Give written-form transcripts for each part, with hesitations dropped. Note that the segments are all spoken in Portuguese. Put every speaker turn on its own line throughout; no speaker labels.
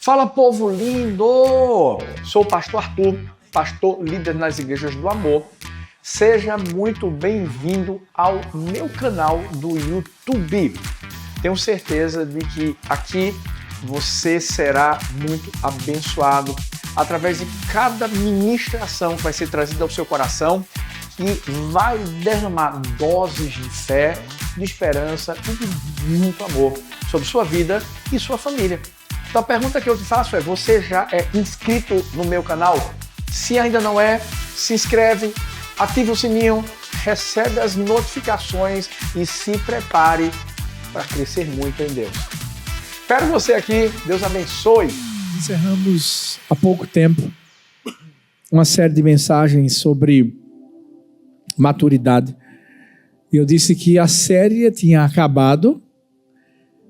Fala, povo lindo! Sou o pastor Arthur, pastor líder nas Igrejas do Amor. Seja muito bem-vindo ao meu canal do YouTube. Tenho certeza de que aqui você será muito abençoado através de cada ministração que vai ser trazida ao seu coração e vai derramar doses de fé, de esperança e de muito amor sobre sua vida e sua família. Então a pergunta que eu te faço é: você já é inscrito no meu canal? Se ainda não é, se inscreve, ativa o sininho, recebe as notificações e se prepare para crescer muito em Deus. Espero você aqui, Deus abençoe.
Encerramos há pouco tempo uma série de mensagens sobre maturidade. E eu disse que a série tinha acabado,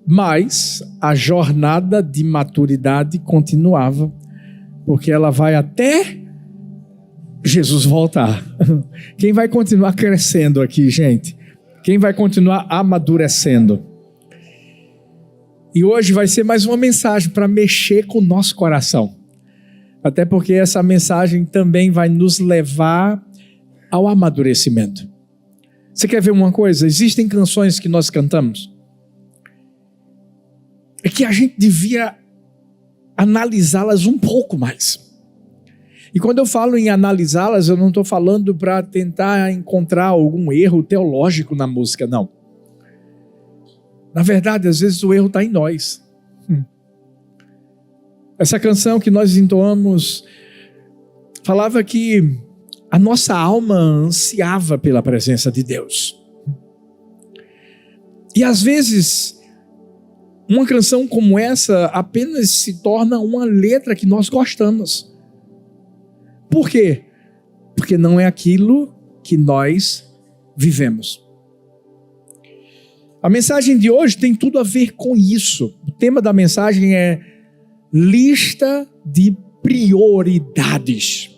mas a jornada de maturidade continuava, porque ela vai até Jesus voltar. Quem vai continuar crescendo aqui, gente? Quem vai continuar amadurecendo? E hoje vai ser mais uma mensagem para mexer com o nosso coração. Até porque essa mensagem também vai nos levar ao amadurecimento. Você quer ver uma coisa? Existem canções que nós cantamos é que a gente devia analisá-las um pouco mais. E quando eu falo em analisá-las, eu não estou falando para tentar encontrar algum erro teológico na música, não. Na verdade, às vezes o erro está em nós. Essa canção que nós entoamos falava que a nossa alma ansiava pela presença de Deus. E às vezes uma canção como essa apenas se torna uma letra que nós gostamos. Por quê? Porque não é aquilo que nós vivemos. A mensagem de hoje tem tudo a ver com isso. O tema da mensagem é lista de prioridades.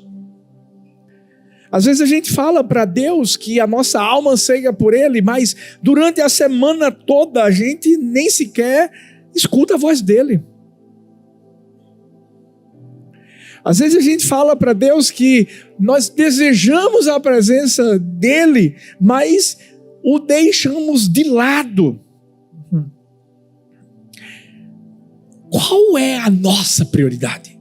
Às vezes a gente fala para Deus que a nossa alma anseia por Ele, mas durante a semana toda a gente nem sequer escuta a voz dEle. Às vezes a gente fala para Deus que nós desejamos a presença dEle, mas o deixamos de lado. Qual é a nossa prioridade?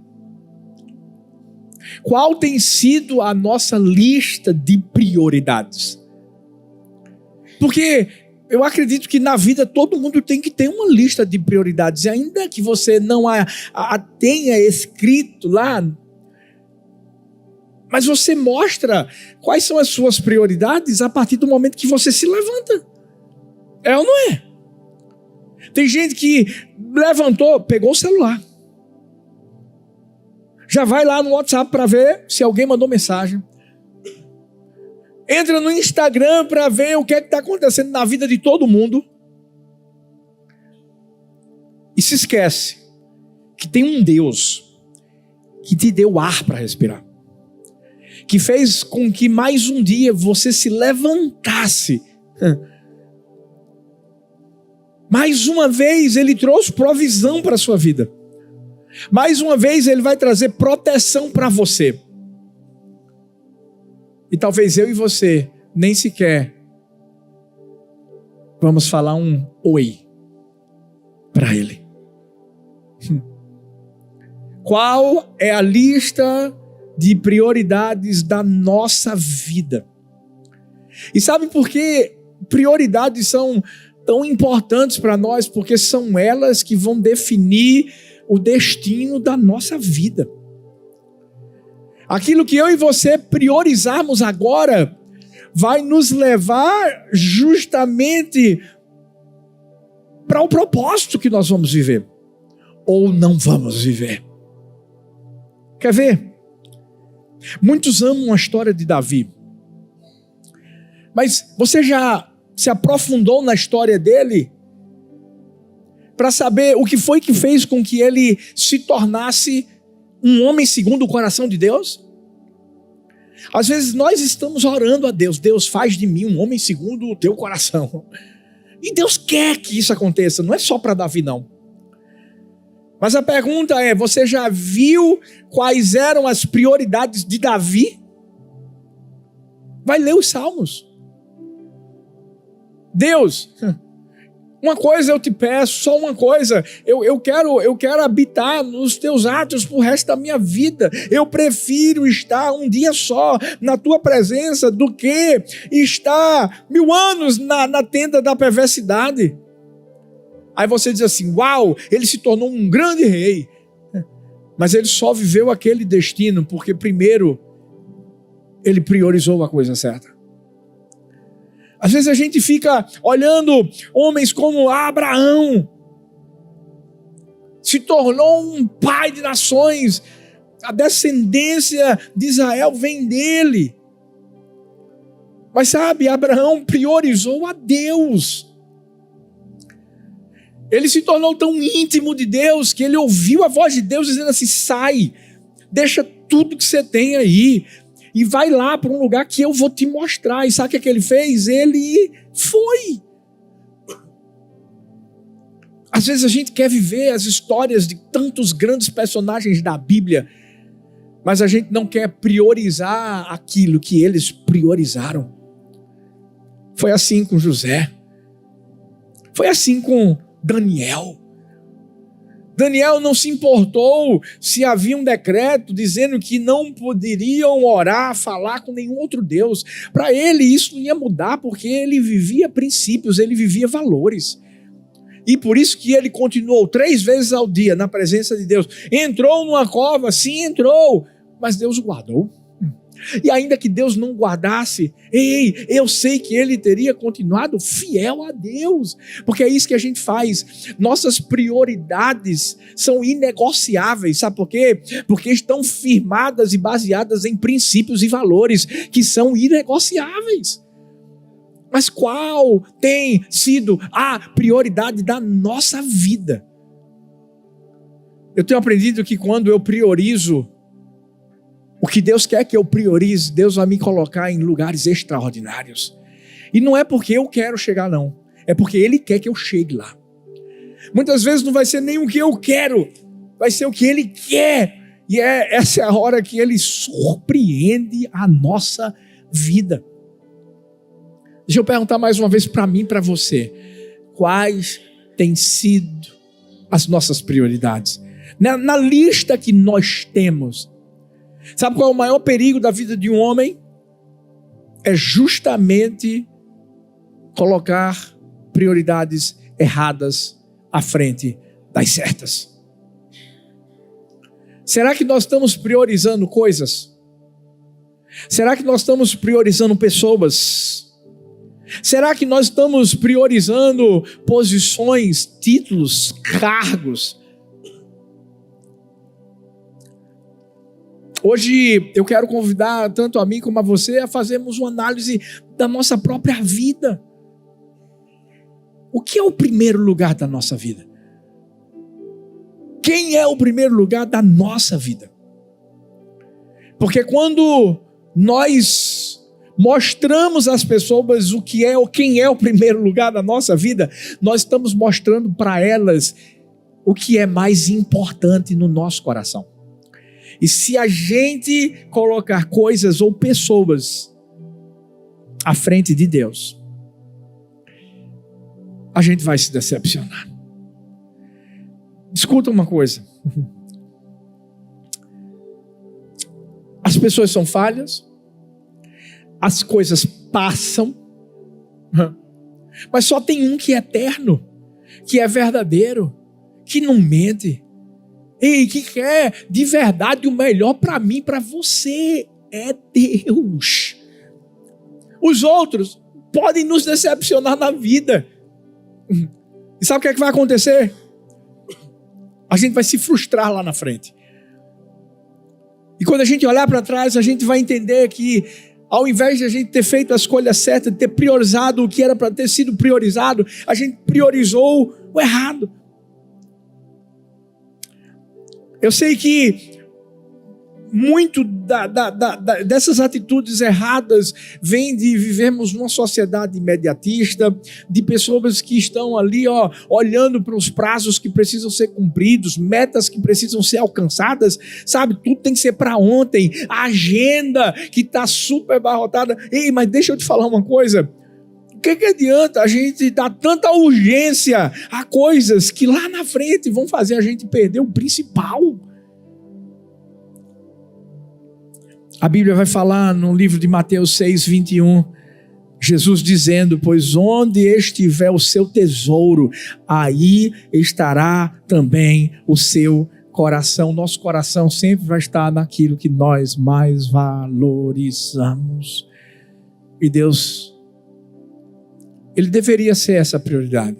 Qual tem sido a nossa lista de prioridades? Porque eu acredito que na vida todo mundo tem que ter uma lista de prioridades. E ainda que você não a tenha escrito lá, mas você mostra quais são as suas prioridades a partir do momento que você se levanta. É ou não é? Tem gente que levantou, pegou o celular. Já vai lá no WhatsApp para ver se alguém mandou mensagem. Entra no Instagram para ver o que está acontecendo na vida de todo mundo. E se esquece que tem um Deus que te deu ar para respirar. Que fez com que mais um dia você se levantasse. Mais uma vez Ele trouxe provisão para a sua vida. Mais uma vez Ele vai trazer proteção para você. E talvez eu e você nem sequer vamos falar um oi para Ele. Qual é a lista de prioridades da nossa vida? E sabe por que prioridades são tão importantes para nós? Porque são elas que vão definir o destino da nossa vida. Aquilo que eu e você priorizarmos agora vai nos levar justamente para o propósito que nós vamos viver ou não vamos viver. Quer ver? Muitos amam a história de Davi, mas você já se aprofundou na história dele para saber o que foi que fez com que ele se tornasse um homem segundo o coração de Deus? Às vezes nós estamos orando a Deus: Deus, faz de mim um homem segundo o teu coração. E Deus quer que isso aconteça, não é só para Davi não. Mas a pergunta é, você já viu quais eram as prioridades de Davi? Vai ler os Salmos. Deus, uma coisa eu te peço, só uma coisa, eu quero habitar nos teus atos pro resto da minha vida. Eu prefiro estar um dia só na tua presença do que estar 1000 anos na tenda da perversidade. Aí você diz assim, uau, ele se tornou um grande rei. Mas ele só viveu aquele destino porque primeiro ele priorizou a coisa certa. Às vezes a gente fica olhando homens como Abraão. Se tornou um pai de nações. A descendência de Israel vem dele. Mas sabe, Abraão priorizou a Deus. Ele se tornou tão íntimo de Deus que ele ouviu a voz de Deus dizendo assim, sai, deixa tudo que você tem aí e vai lá para um lugar que eu vou te mostrar. E sabe o que ele fez? Ele foi. Às vezes a gente quer viver as histórias de tantos grandes personagens da Bíblia, mas a gente não quer priorizar aquilo que eles priorizaram. Foi assim com José. Foi assim com Daniel. Daniel não se importou se havia um decreto dizendo que não poderiam orar, falar com nenhum outro Deus. Para ele isso não ia mudar, porque ele vivia princípios, ele vivia valores. E por isso que ele continuou 3 vezes ao dia na presença de Deus. Entrou numa cova, sim, entrou, mas Deus o guardou. E ainda que Deus não guardasse, eu sei que ele teria continuado fiel a Deus, porque é isso que a gente faz. Nossas prioridades são inegociáveis, sabe por quê? Porque estão firmadas e baseadas em princípios e valores que são inegociáveis. Mas qual tem sido a prioridade da nossa vida? Eu tenho aprendido que quando eu priorizo o que Deus quer que eu priorize, Deus vai me colocar em lugares extraordinários. E não é porque eu quero chegar, não. É porque Ele quer que eu chegue lá. Muitas vezes não vai ser nem o que eu quero, vai ser o que Ele quer. E essa é a hora que Ele surpreende a nossa vida. Deixa eu perguntar mais uma vez para mim e para você. Quais têm sido as nossas prioridades? Na lista que nós temos, sabe qual é o maior perigo da vida de um homem? É justamente colocar prioridades erradas à frente das certas. Será que nós estamos priorizando coisas? Será que nós estamos priorizando pessoas? Será que nós estamos priorizando posições, títulos, cargos? Hoje eu quero convidar tanto a mim como a você a fazermos uma análise da nossa própria vida. O que é o primeiro lugar da nossa vida? Quem é o primeiro lugar da nossa vida? Porque quando nós mostramos às pessoas o que é ou quem é o primeiro lugar da nossa vida, nós estamos mostrando para elas o que é mais importante no nosso coração. E se a gente colocar coisas ou pessoas à frente de Deus, a gente vai se decepcionar. Escuta uma coisa. As pessoas são falhas, as coisas passam, mas só tem um que é eterno, que é verdadeiro, que não mente. E que quer de verdade o melhor para mim, para você, é Deus. Os outros podem nos decepcionar na vida. E sabe o que é que vai acontecer? A gente vai se frustrar lá na frente. E quando a gente olhar para trás, a gente vai entender que ao invés de a gente ter feito a escolha certa, de ter priorizado o que era para ter sido priorizado, a gente priorizou o errado. Eu sei que muito dessas atitudes erradas vem de vivermos numa sociedade imediatista, de pessoas que estão ali olhando para os prazos que precisam ser cumpridos, metas que precisam ser alcançadas, sabe? Tudo tem que ser para ontem, a agenda que está super abarrotada. Ei, mas deixa eu te falar uma coisa. O que adianta a gente dar tanta urgência a coisas que lá na frente vão fazer a gente perder o principal? A Bíblia vai falar no livro de Mateus 6:21, Jesus dizendo: pois onde estiver o seu tesouro, aí estará também o seu coração. Nosso coração sempre vai estar naquilo que nós mais valorizamos. E Deus, Ele deveria ser essa prioridade.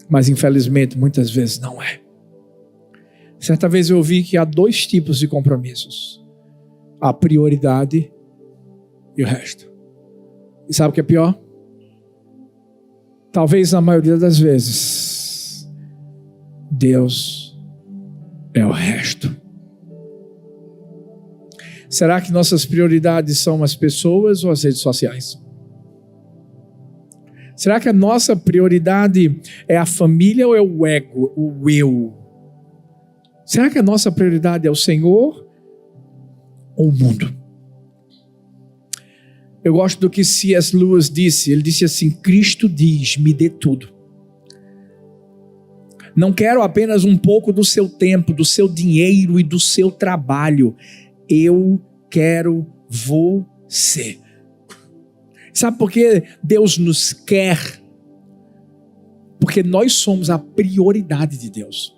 Mas infelizmente muitas vezes não é. Certa vez eu ouvi que há 2 tipos de compromissos: a prioridade e o resto. E sabe o que é pior? Talvez na maioria das vezes, Deus é o resto. Será que nossas prioridades são as pessoas ou as redes sociais? Será que a nossa prioridade é a família ou é o ego, o eu? Será que a nossa prioridade é o Senhor ou o mundo? Eu gosto do que C.S. Lewis disse. Ele disse assim: Cristo diz, me dê tudo. Não quero apenas um pouco do seu tempo, do seu dinheiro e do seu trabalho. Eu quero você. Sabe por que Deus nos quer? Porque nós somos a prioridade de Deus.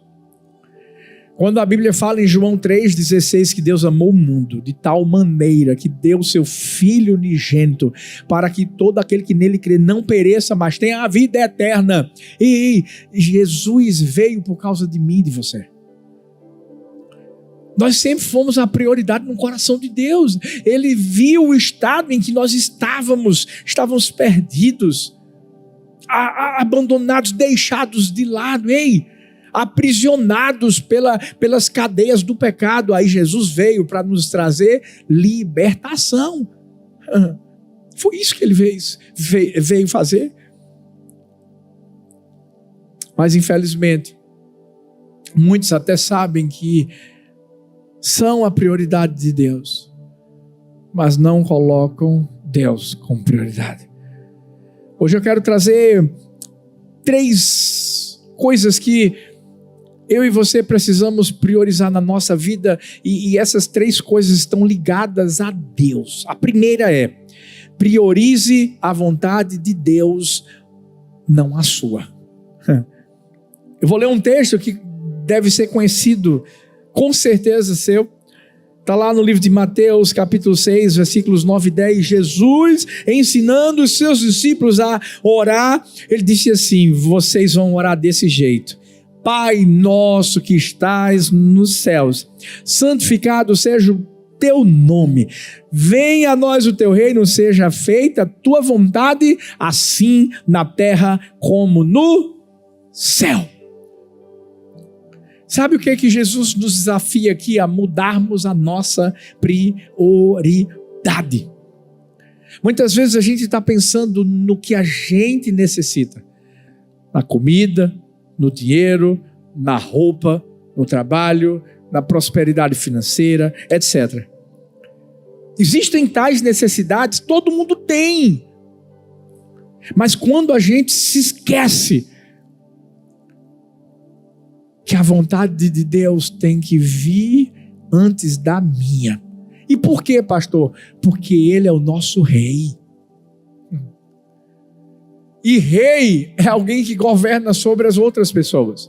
Quando a Bíblia fala em João 3,16 que Deus amou o mundo de tal maneira que deu o seu Filho unigênito para que todo aquele que nele crê não pereça, mas tenha a vida eterna. E Jesus veio por causa de mim e de você. Nós sempre fomos a prioridade no coração de Deus. Ele viu o estado em que nós estávamos perdidos, abandonados, deixados de lado. Aprisionados pelas cadeias do pecado. Aí Jesus veio para nos trazer libertação. Foi isso que ele veio fazer. Mas infelizmente, muitos até sabem que são a prioridade de Deus, mas não colocam Deus como prioridade. Hoje eu quero trazer 3 coisas que eu e você precisamos priorizar na nossa vida, e essas 3 coisas estão ligadas a Deus. A primeira é: priorize a vontade de Deus, não a sua. Eu vou ler um texto que deve ser conhecido, com certeza seu. Está lá no livro de Mateus, capítulo 6, versículos 9 e 10. Jesus ensinando os seus discípulos a orar. Ele disse assim: vocês vão orar desse jeito: Pai nosso que estás nos céus, santificado seja o teu nome. Venha a nós o teu reino, seja feita a tua vontade, assim na terra como no céu. Sabe o que é que Jesus nos desafia aqui? A mudarmos a nossa prioridade. Muitas vezes a gente está pensando no que a gente necessita. Na comida, no dinheiro, na roupa, no trabalho, na prosperidade financeira, etc. Existem tais necessidades, todo mundo tem. Mas quando a gente se esquece que a vontade de Deus tem que vir antes da minha. E por quê, pastor? Porque Ele é o nosso rei. E rei é alguém que governa sobre as outras pessoas.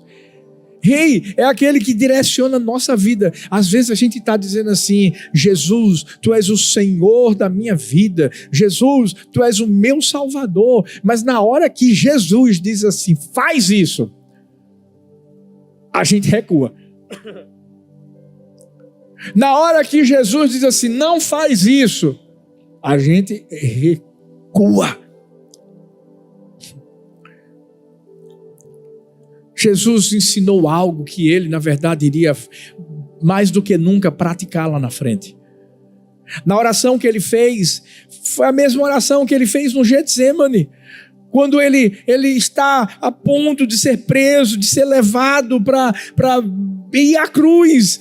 Rei é aquele que direciona a nossa vida. Às vezes a gente está dizendo assim: Jesus, Tu és o Senhor da minha vida. Jesus, Tu és o meu Salvador. Mas na hora que Jesus diz assim: faz isso, a gente recua. Na hora que Jesus diz assim: não faz isso, a gente recua. Jesus ensinou algo que ele, na verdade, iria mais do que nunca praticá-la lá na frente. Na oração que ele fez, foi a mesma oração que ele fez no Getsemane, quando ele está a ponto de ser preso, de ser levado para ir à cruz.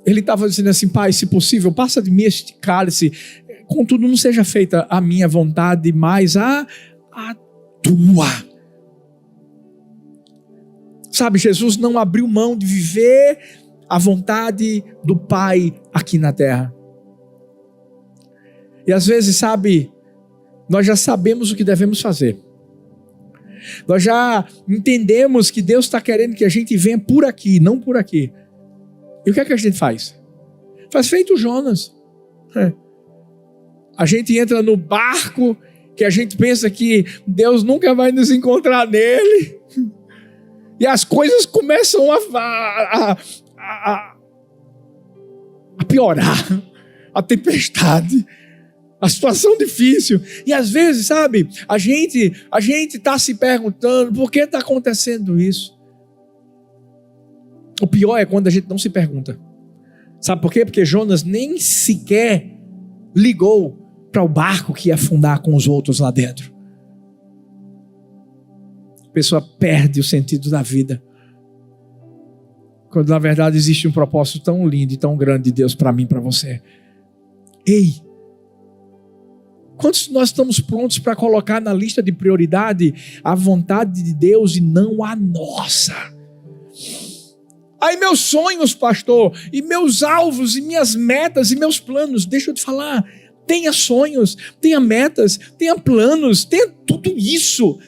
Ele estava dizendo assim: Pai, se possível, passa de mim este cálice, contudo não seja feita a minha vontade, mas a tua. Sabe, Jesus não abriu mão de viver a vontade do Pai aqui na terra. E às vezes, sabe, nós já sabemos o que devemos fazer. Nós já entendemos que Deus está querendo que a gente venha por aqui, não por aqui. E o que é que a gente faz? Faz feito Jonas. A gente entra no barco que a gente pensa que Deus nunca vai nos encontrar nele. E as coisas começam a piorar. A tempestade, a situação difícil. E às vezes, sabe, a gente está se perguntando por que está acontecendo isso. O pior é quando a gente não se pergunta. Sabe por quê? Porque Jonas nem sequer ligou para o barco que ia afundar com os outros lá dentro. A pessoa perde o sentido da vida, quando na verdade existe um propósito tão lindo e tão grande de Deus para mim e para você. Ei, quantos nós estamos prontos para colocar na lista de prioridade a vontade de Deus e não a nossa? Aí meus sonhos, pastor, e meus alvos, e minhas metas, e meus planos, deixa eu te falar, tenha sonhos, tenha metas, tenha planos, tenha tudo isso.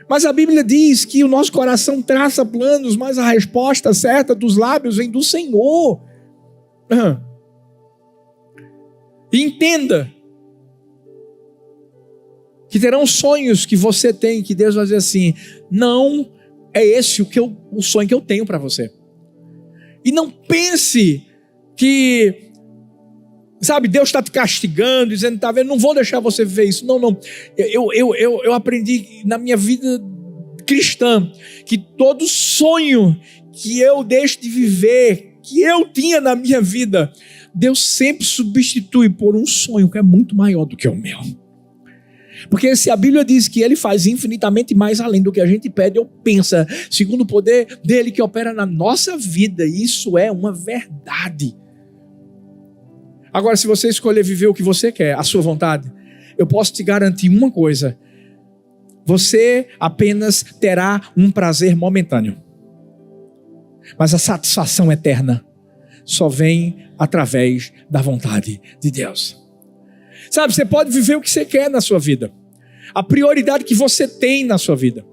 Mas a Bíblia diz que o nosso coração traça planos, mas a resposta certa dos lábios vem do Senhor. E entenda que terão sonhos que você tem, que Deus vai dizer assim: não é esse o sonho que eu tenho para você. E não pense que, sabe, Deus está te castigando, dizendo: tá vendo, não vou deixar você viver isso. Não. Eu aprendi na minha vida cristã que todo sonho que eu deixo de viver, que eu tinha na minha vida, Deus sempre substitui por um sonho que é muito maior do que o meu. Porque se a Bíblia diz que Ele faz infinitamente mais além do que a gente pede ou pensa, segundo o poder dEle que opera na nossa vida, isso é uma verdade. Agora, se você escolher viver o que você quer, a sua vontade, eu posso te garantir uma coisa: você apenas terá um prazer momentâneo, mas a satisfação eterna só vem através da vontade de Deus. Sabe, você pode viver o que você quer na sua vida, a prioridade que você tem na sua vida,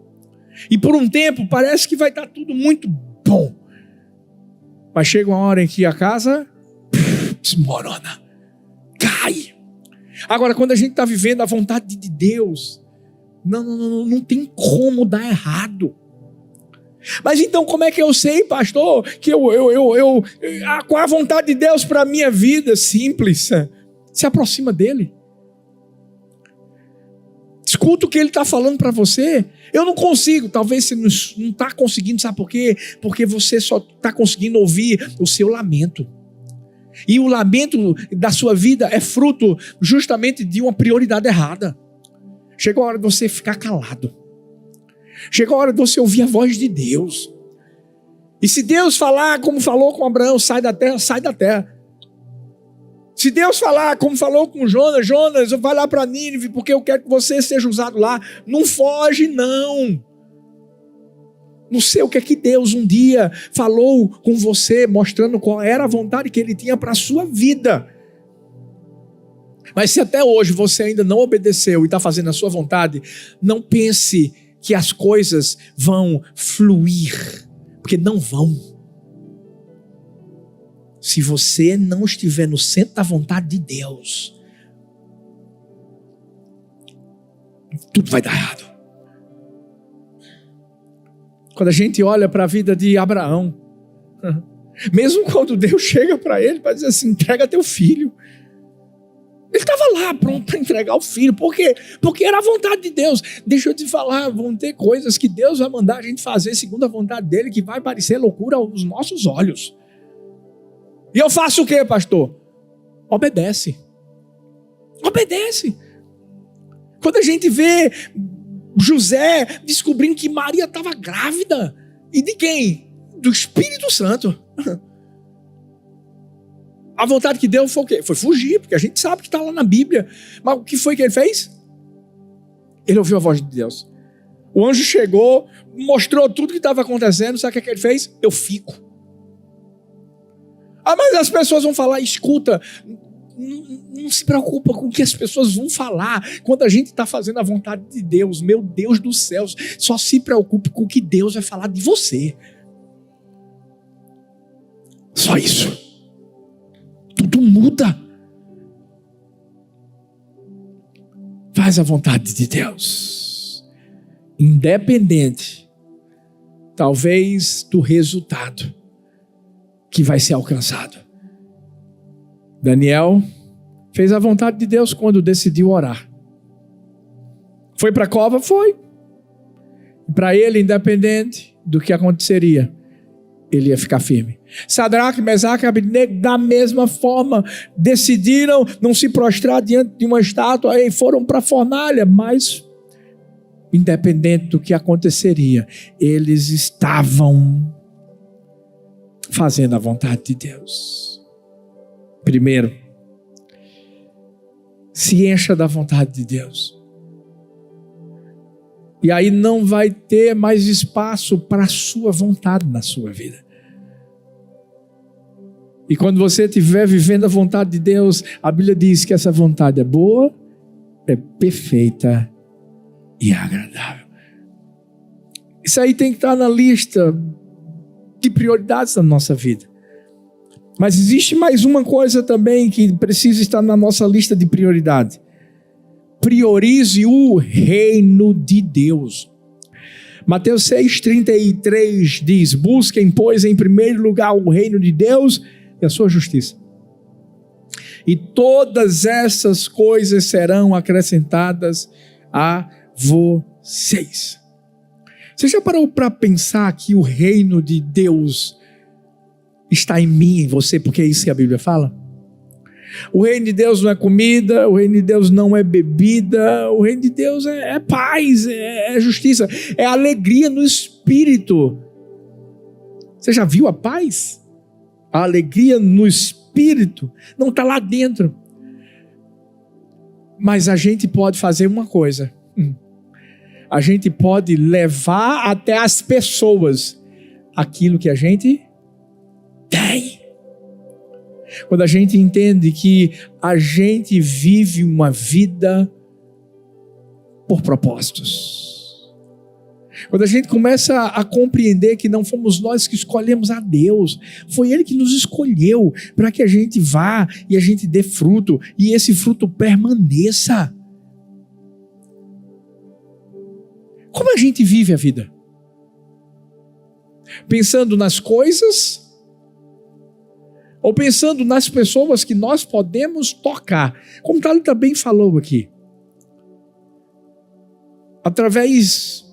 e por um tempo parece que vai estar tudo muito bom, mas chega uma hora em que a casa desmorona, cai. Agora, quando a gente está vivendo a vontade de Deus, não tem como dar errado. Mas então como é que eu sei, pastor, que qual é a vontade de Deus para a minha vida? Simples. Se aproxima dele. Escuta o que ele está falando para você. Eu não consigo, talvez você não está conseguindo, sabe por quê? Porque você só está conseguindo ouvir o seu lamento. E o lamento da sua vida é fruto justamente de uma prioridade errada. Chegou a hora de você ficar calado. Chegou a hora de você ouvir a voz de Deus. E se Deus falar como falou com Abraão, sai da terra, sai da terra. Se Deus falar como falou com Jonas, vai lá para Nínive, porque eu quero que você seja usado lá. Não foge, não. Não sei o que é que Deus um dia falou com você, mostrando qual era a vontade que Ele tinha para a sua vida. Mas se até hoje você ainda não obedeceu e está fazendo a sua vontade, não pense que as coisas vão fluir, porque não vão. Se você não estiver no centro da vontade de Deus, tudo vai dar errado. Quando a gente olha para a vida de Abraão, mesmo quando Deus chega para ele para dizer assim: entrega teu filho, ele estava lá pronto para entregar o filho. Por quê? Porque era a vontade de Deus. Deixa eu te falar, vão ter coisas que Deus vai mandar a gente fazer segundo a vontade dele, que vai parecer loucura aos nossos olhos. E eu faço o quê, pastor? Obedece. Obedece. Quando a gente vê José descobrindo que Maria estava grávida. E de quem? Do Espírito Santo. A vontade que deu foi o quê? Foi fugir, porque a gente sabe que está lá na Bíblia. Mas o que foi que ele fez? Ele ouviu a voz de Deus. O anjo chegou, mostrou tudo que estava acontecendo. Sabe o que ele fez? Eu fico. Ah, mas as pessoas vão falar, escuta, não se preocupa com o que as pessoas vão falar quando a gente está fazendo a vontade de Deus. Meu Deus do céu, só se preocupe com o que Deus vai falar de você. Só isso. Tudo muda. Faz a vontade de Deus. Independente, talvez, do resultado que vai ser alcançado. Daniel fez a vontade de Deus quando decidiu orar. Foi para a cova? Foi. Para ele, independente do que aconteceria, ele ia ficar firme. Sadraque, Mesaque e Abednego, da mesma forma, decidiram não se prostrar diante de uma estátua e foram para a fornalha, mas independente do que aconteceria, eles estavam fazendo a vontade de Deus. Primeiro, se encha da vontade de Deus. E aí não vai ter mais espaço para a sua vontade na sua vida. E quando você estiver vivendo a vontade de Deus, a Bíblia diz que essa vontade é boa, é perfeita e agradável. Isso aí tem que estar na lista de prioridades da nossa vida. Mas existe mais uma coisa também que precisa estar na nossa lista de prioridade. Priorize o reino de Deus. Mateus 6,33 diz: busquem, pois, em primeiro lugar o reino de Deus e a sua justiça. E todas essas coisas serão acrescentadas a vocês. Você já parou para pensar que o reino de Deus está em mim, em você, porque é isso que a Bíblia fala? O reino de Deus não é comida, o reino de Deus não é bebida, o reino de Deus é paz, é justiça, é alegria no espírito. Você já viu a paz? A alegria no espírito não está lá dentro. Mas a gente pode fazer uma coisa. A gente pode levar até as pessoas aquilo que a gente tem. Quando a gente entende que a gente vive uma vida por propósitos. Quando a gente começa a compreender que não fomos nós que escolhemos a Deus, foi Ele que nos escolheu para que a gente vá e a gente dê fruto e esse fruto permaneça. Como a gente vive a vida? Pensando nas coisas ou pensando nas pessoas que nós podemos tocar? Como o Thalita bem falou aqui, através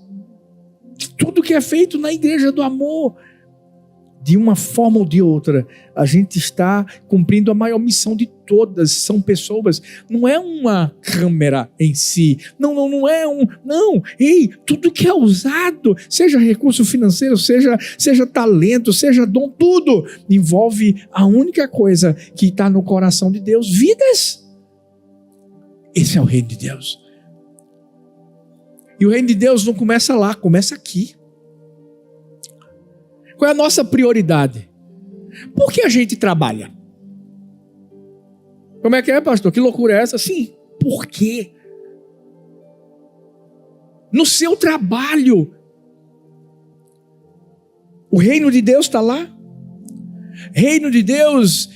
de tudo que é feito na Igreja do Amor, de uma forma ou de outra, a gente está cumprindo a maior missão de todas. São pessoas, não é uma câmera em si, não é tudo que é usado, seja recurso financeiro, seja talento, seja dom, tudo envolve a única coisa que está no coração de Deus: vidas. Esse é o reino de Deus. E o reino de Deus não começa lá, começa aqui. Qual é a nossa prioridade? Por que a gente trabalha? Como é que é, pastor? Que loucura é essa? Sim, por quê? No seu trabalho, o reino de Deus está lá. Reino de Deus,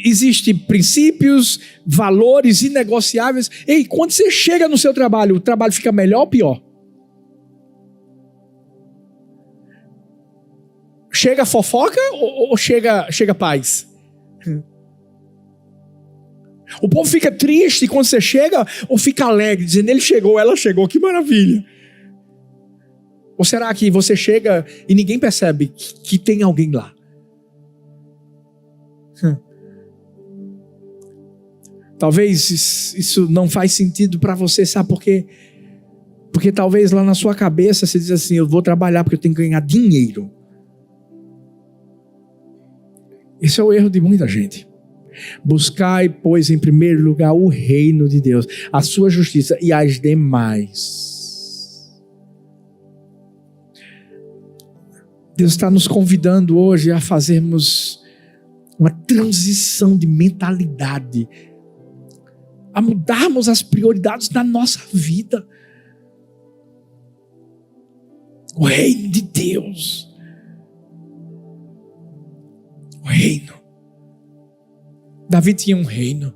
existem princípios, valores inegociáveis. Ei, quando você chega no seu trabalho, o trabalho fica melhor ou pior? Chega fofoca ou chega paz? O povo fica triste quando você chega ou fica alegre, dizendo ele chegou, ela chegou, que maravilha? Ou será que você chega e ninguém percebe que tem alguém lá? Talvez isso não faz sentido para você, sabe por quê? Porque talvez lá na sua cabeça você diz assim: eu vou trabalhar porque eu tenho que ganhar dinheiro. Esse é o erro de muita gente. Buscai, pois, em primeiro lugar o reino de Deus, a sua justiça, e as demais. Deus está nos convidando hoje a fazermos uma transição de mentalidade, a mudarmos as prioridades da nossa vida. O reino de Deus. O reino. Davi tinha um reino.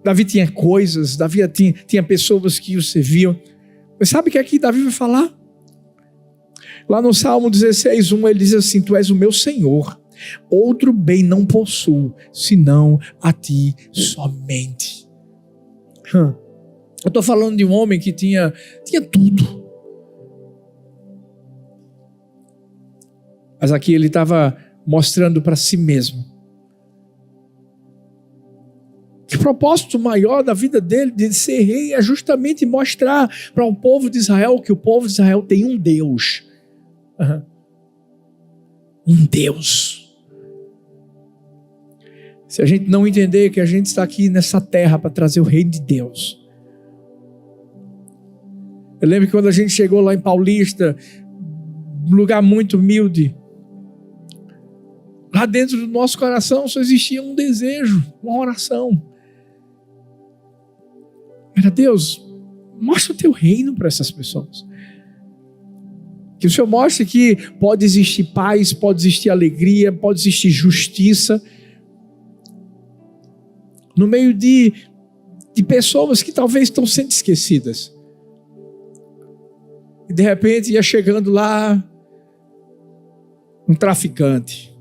Davi tinha coisas. Davi tinha pessoas que o serviam. Mas sabe o que aqui Davi vai falar? Lá no Salmo 16:1 ele diz assim: tu és o meu Senhor. Outro bem não possuo, senão a ti somente. Eu estou falando de um homem que tinha tudo. Mas aqui ele estava mostrando para si mesmo que o propósito maior da vida dele de ser rei é justamente mostrar para o povo de Israel que o povo de Israel tem um Deus. Um Deus. Se a gente não entender que a gente está aqui nessa terra para trazer o reino de Deus. Eu lembro que quando a gente chegou lá em Paulista, um lugar muito humilde, lá dentro do nosso coração só existia um desejo, uma oração. Era: Deus, mostra o teu reino para essas pessoas. Que o Senhor mostre que pode existir paz, pode existir alegria, pode existir justiça no meio de pessoas que talvez estão sendo esquecidas. E de repente ia chegando lá um traficante.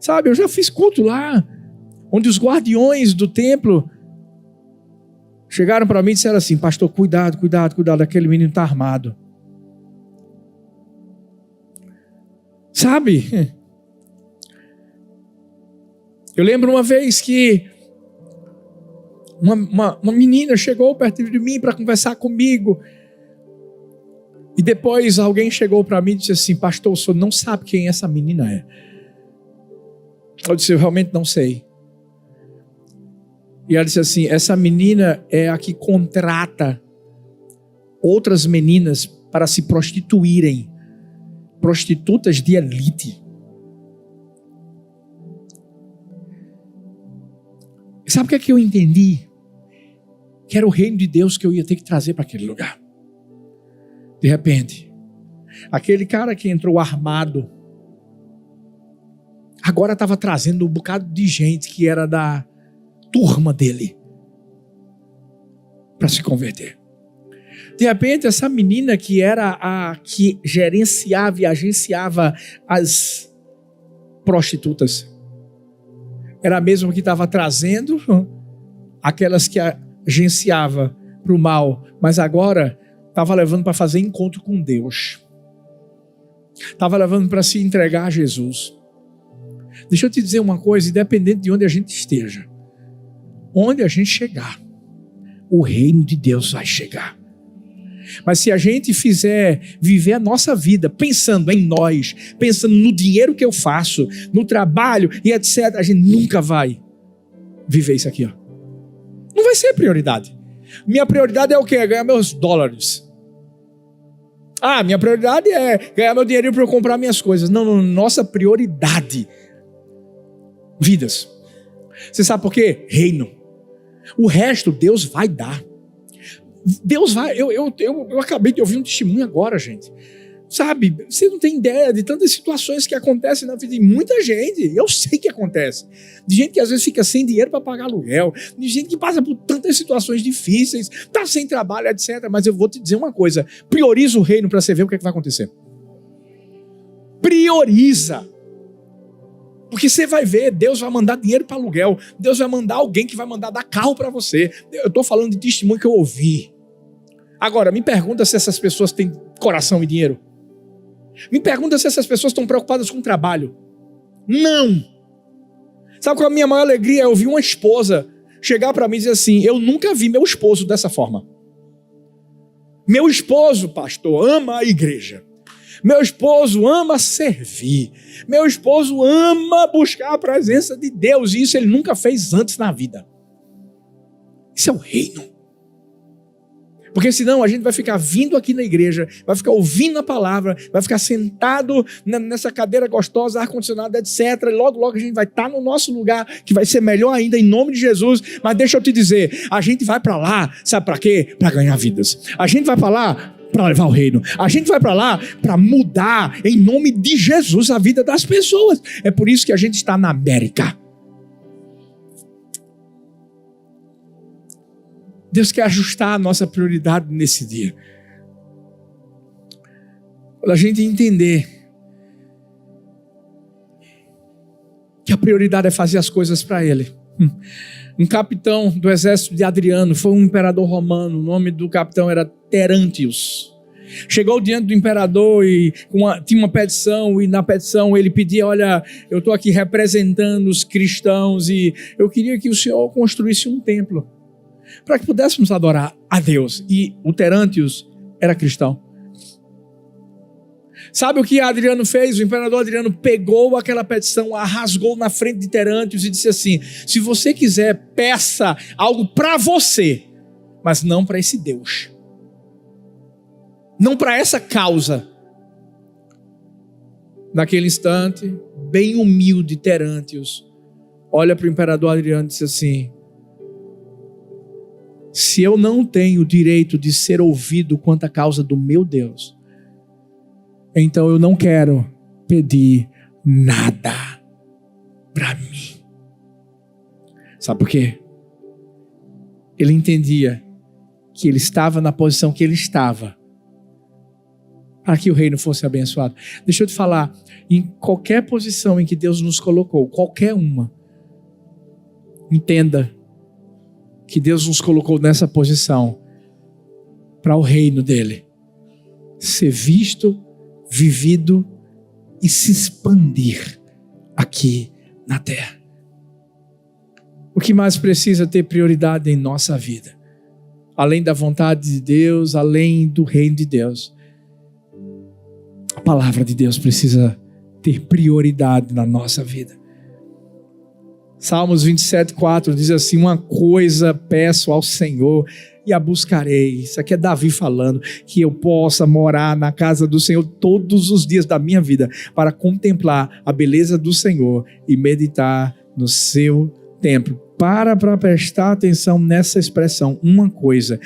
Sabe, eu já fiz culto lá, onde os guardiões do templo chegaram para mim e disseram assim: pastor, cuidado, aquele menino está armado. Sabe? Eu lembro uma vez que uma menina chegou perto de mim para conversar comigo. E depois alguém chegou para mim e disse assim: pastor, o senhor não sabe quem essa menina é. Eu disse: eu realmente não sei. E ela disse assim: essa menina é a que contrata outras meninas para se prostituírem. Prostitutas de elite. Sabe o que é que eu entendi? Que era o reino de Deus que eu ia ter que trazer para aquele lugar. De repente, aquele cara que entrou armado, agora estava trazendo um bocado de gente que era da turma dele para se converter. De repente, essa menina que era a que gerenciava e agenciava as prostitutas, era a mesma que estava trazendo aquelas que agenciava para o mal, mas agora estava levando para fazer encontro com Deus. Estava levando para se entregar a Jesus. Deixa eu te dizer uma coisa: independente de onde a gente esteja, onde a gente chegar, o reino de Deus vai chegar. Mas se a gente fizer viver a nossa vida pensando em nós, pensando no dinheiro que eu faço, no trabalho e etc., a gente nunca vai viver isso aqui. Não vai ser prioridade. Minha prioridade é o quê? Ganhar meus dólares. Minha prioridade é ganhar meu dinheiro para eu comprar minhas coisas. Não, nossa prioridade, vidas. Você sabe por quê? Reino. O resto Deus vai dar. Deus vai. Eu acabei de ouvir um testemunho agora, gente. Sabe, você não tem ideia de tantas situações que acontecem na vida de muita gente. Eu sei que acontece. De gente que às vezes fica sem dinheiro para pagar aluguel. De gente que passa por tantas situações difíceis. Está sem trabalho, etc. Mas eu vou te dizer uma coisa. Prioriza o reino para você ver o que vai acontecer. Prioriza. Porque você vai ver, Deus vai mandar dinheiro para aluguel. Deus vai mandar alguém que vai mandar dar carro para você. Eu estou falando de testemunho que eu ouvi. Agora, me pergunta se essas pessoas têm coração e dinheiro. Me pergunta se essas pessoas estão preocupadas com o trabalho. Não. Sabe qual é a minha maior alegria? É ouvir uma esposa chegar para mim e dizer assim: eu nunca vi meu esposo dessa forma. Meu esposo, pastor, ama a igreja. Meu esposo ama servir. Meu esposo ama buscar a presença de Deus. E isso ele nunca fez antes na vida. Isso é o reino. Porque senão a gente vai ficar vindo aqui na igreja, vai ficar ouvindo a palavra, vai ficar sentado nessa cadeira gostosa, ar-condicionado, etc. E logo a gente vai estar no nosso lugar, que vai ser melhor ainda em nome de Jesus. Mas deixa eu te dizer, a gente vai para lá, sabe para quê? Para ganhar vidas. A gente vai para lá para levar o reino. A gente vai para lá para mudar em nome de Jesus a vida das pessoas. É por isso que a gente está na América. Deus quer ajustar a nossa prioridade nesse dia. Quando a gente entender que a prioridade é fazer as coisas para Ele. Um capitão do exército de Adriano foi um imperador romano. O nome do capitão era Terântius. Chegou diante do imperador e tinha uma petição, e na petição ele pedia: olha, eu estou aqui representando os cristãos e eu queria que o senhor construísse um templo para que pudéssemos adorar a Deus. E o Terântius era cristão. Sabe o que Adriano fez? O imperador Adriano pegou aquela petição, a rasgou na frente de Terântius e disse assim: se você quiser, peça algo para você, mas não para esse Deus, não para essa causa. Naquele instante, bem humilde, Terântius olha para o imperador Adriano e disse assim: se eu não tenho o direito de ser ouvido quanto à causa do meu Deus, então eu não quero pedir nada para mim. Sabe por quê? Ele entendia que ele estava na posição que ele estava para que o reino fosse abençoado. Deixa eu te falar, em qualquer posição em que Deus nos colocou, qualquer uma, entenda que Deus nos colocou nessa posição para o reino dele ser visto, vivido e se expandir aqui na terra. O que mais precisa ter prioridade em nossa vida? Além da vontade de Deus, além do reino de Deus, a palavra de Deus precisa ter prioridade na nossa vida. Salmos 27:4 diz assim: uma coisa peço ao Senhor e a buscarei. Isso aqui é Davi falando, que eu possa morar na casa do Senhor todos os dias da minha vida, para contemplar a beleza do Senhor e meditar no seu templo. Para prestar atenção nessa expressão, uma coisa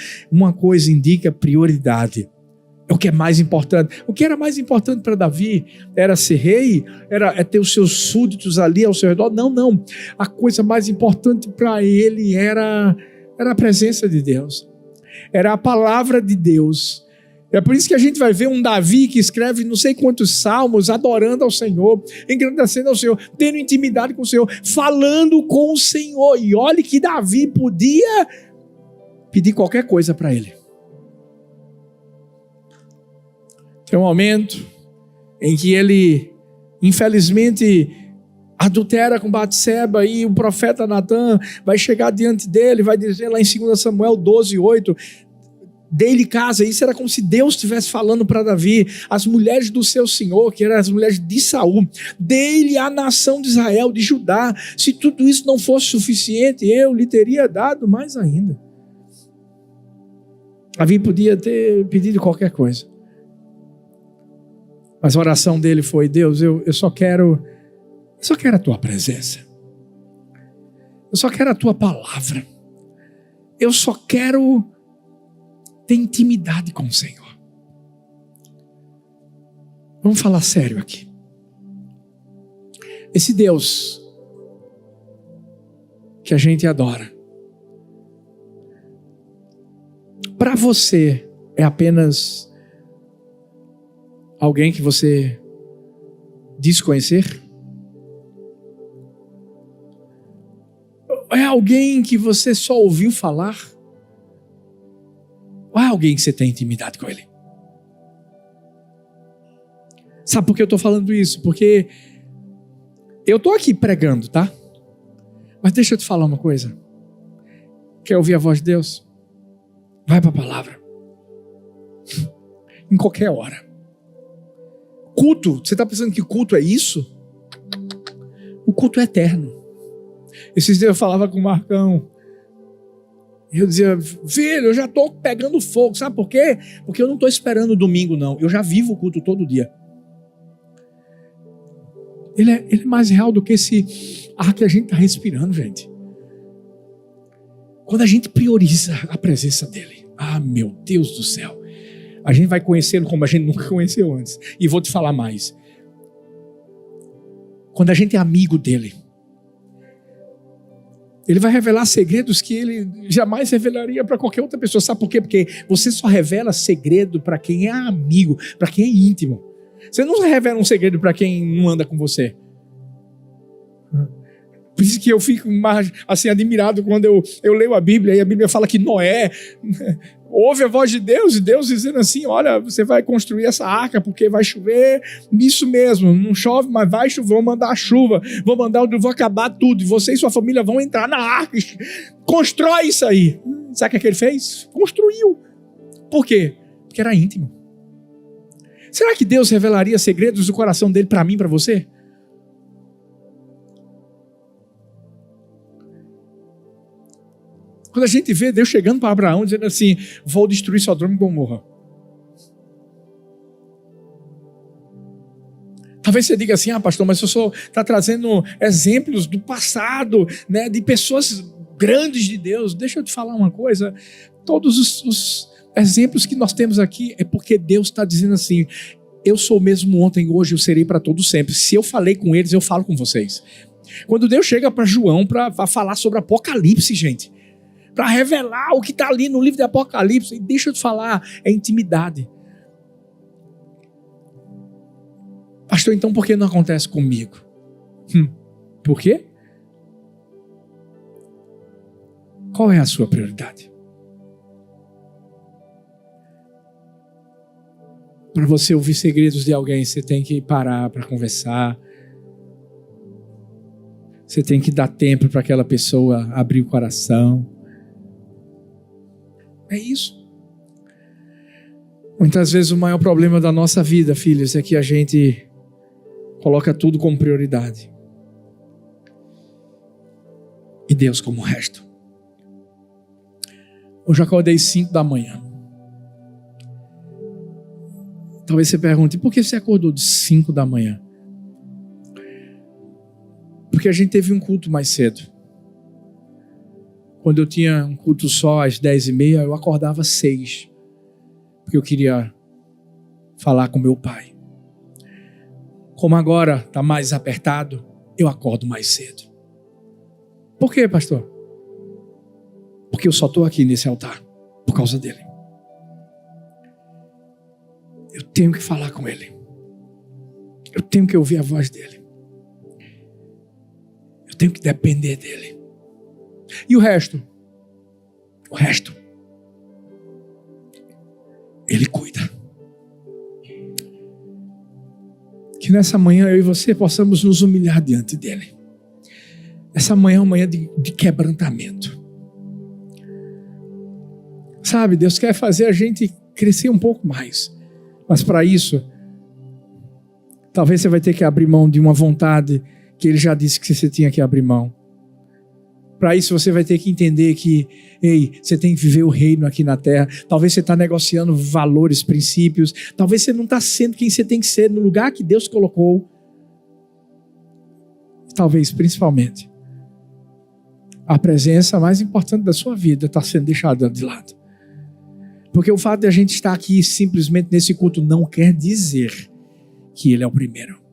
indica prioridade. É o que é mais importante. O que era mais importante para Davi? Era ser rei? Era ter os seus súditos ali ao seu redor? Não. A coisa mais importante para ele era a presença de Deus. Era a palavra de Deus. É por isso que a gente vai ver um Davi que escreve não sei quantos salmos, adorando ao Senhor, engrandecendo ao Senhor, tendo intimidade com o Senhor, falando com o Senhor. E olhe que Davi podia pedir qualquer coisa para ele. Tem um momento em que ele, infelizmente, adultera com Batseba, e o profeta Natan vai chegar diante dele, vai dizer lá em 2 Samuel 12:8, dê-lhe casa. Isso era como se Deus estivesse falando para Davi: as mulheres do seu senhor, que eram as mulheres de Saul, dê-lhe a nação de Israel, de Judá. Se tudo isso não fosse suficiente, eu lhe teria dado mais ainda. Davi podia ter pedido qualquer coisa, mas a oração dele foi: Deus, eu só quero a tua presença. Eu só quero a tua palavra. Eu só quero ter intimidade com o Senhor. Vamos falar sério aqui. Esse Deus que a gente adora, para você é apenas alguém que você diz conhecer? É alguém que você só ouviu falar? Ou é alguém que você tem intimidade com ele? Sabe por que eu estou falando isso? Porque Eu estou aqui pregando, tá? Mas deixa eu te falar uma coisa. Quer ouvir a voz de Deus? Vai para a palavra. Em qualquer hora. Culto, você está pensando que culto é isso? O culto é eterno. Esses dias eu falava com o Marcão. Eu dizia, filho, eu já estou pegando fogo. Sabe por quê? Porque eu não estou esperando o domingo, não. Eu já vivo o culto todo dia. Ele é mais real do que esse ar que a gente está respirando, gente. Quando a gente prioriza a presença dele. Ah, meu Deus do céu. A gente vai conhecê-lo como a gente nunca conheceu antes. E vou te falar mais. Quando a gente é amigo dele, ele vai revelar segredos que ele jamais revelaria para qualquer outra pessoa. Sabe por quê? Porque você só revela segredo para quem é amigo, para quem é íntimo. Você não revela um segredo para quem não anda com você. Por isso que eu fico mais assim, admirado quando eu leio a Bíblia e a Bíblia fala que Noé ouve a voz de Deus e Deus dizendo assim, olha, você vai construir essa arca porque vai chover, isso mesmo, não chove, mas vai chover, vou mandar a chuva, vou acabar tudo e você e sua família vão entrar na arca, constrói isso aí. Sabe o que ele fez? Construiu. Por quê? Porque era íntimo. Será que Deus revelaria segredos do coração dele para mim, para você? Quando a gente vê Deus chegando para Abraão, dizendo assim, vou destruir Sodoma e Gomorra. Talvez você diga assim, pastor, mas o senhor está trazendo exemplos do passado, né, de pessoas grandes de Deus. Deixa eu te falar uma coisa, todos os exemplos que nós temos aqui é porque Deus está dizendo assim, eu sou o mesmo ontem, hoje eu serei para todos sempre. Se eu falei com eles, eu falo com vocês. Quando Deus chega para João para falar sobre Apocalipse, gente, para revelar o que está ali no livro de Apocalipse, e deixa eu te falar, é intimidade. Pastor, então por que não acontece comigo? Por quê? Qual é a sua prioridade? Para você ouvir segredos de alguém, você tem que parar para conversar. Você tem que dar tempo para aquela pessoa abrir o coração. É isso. Muitas vezes o maior problema da nossa vida, filhos, é que a gente coloca tudo como prioridade. E Deus como o resto. Hoje eu acordei 5 da manhã. Talvez você pergunte, por que você acordou de 5 da manhã? Porque a gente teve um culto mais cedo. Quando eu tinha um culto só às 10h30, eu acordava às 6. Porque eu queria falar com meu pai. Como agora está mais apertado, eu acordo mais cedo. Por quê, pastor? Porque eu só estou aqui nesse altar por causa dele. Eu tenho que falar com ele. Eu tenho que ouvir a voz dele. Eu tenho que depender dele. E o resto? O resto, ele cuida. Que nessa manhã eu e você possamos nos humilhar diante dele. Essa manhã é uma manhã de quebrantamento. Sabe, Deus quer fazer a gente crescer um pouco mais. Mas para isso, talvez você vai ter que abrir mão de uma vontade que ele já disse que você tinha que abrir mão. Para isso você vai ter que entender que, você tem que viver o reino aqui na terra. Talvez você está negociando valores, princípios. Talvez você não está sendo quem você tem que ser no lugar que Deus colocou. Talvez, principalmente, a presença mais importante da sua vida está sendo deixada de lado. Porque o fato de a gente estar aqui simplesmente nesse culto não quer dizer que Ele é o primeiro.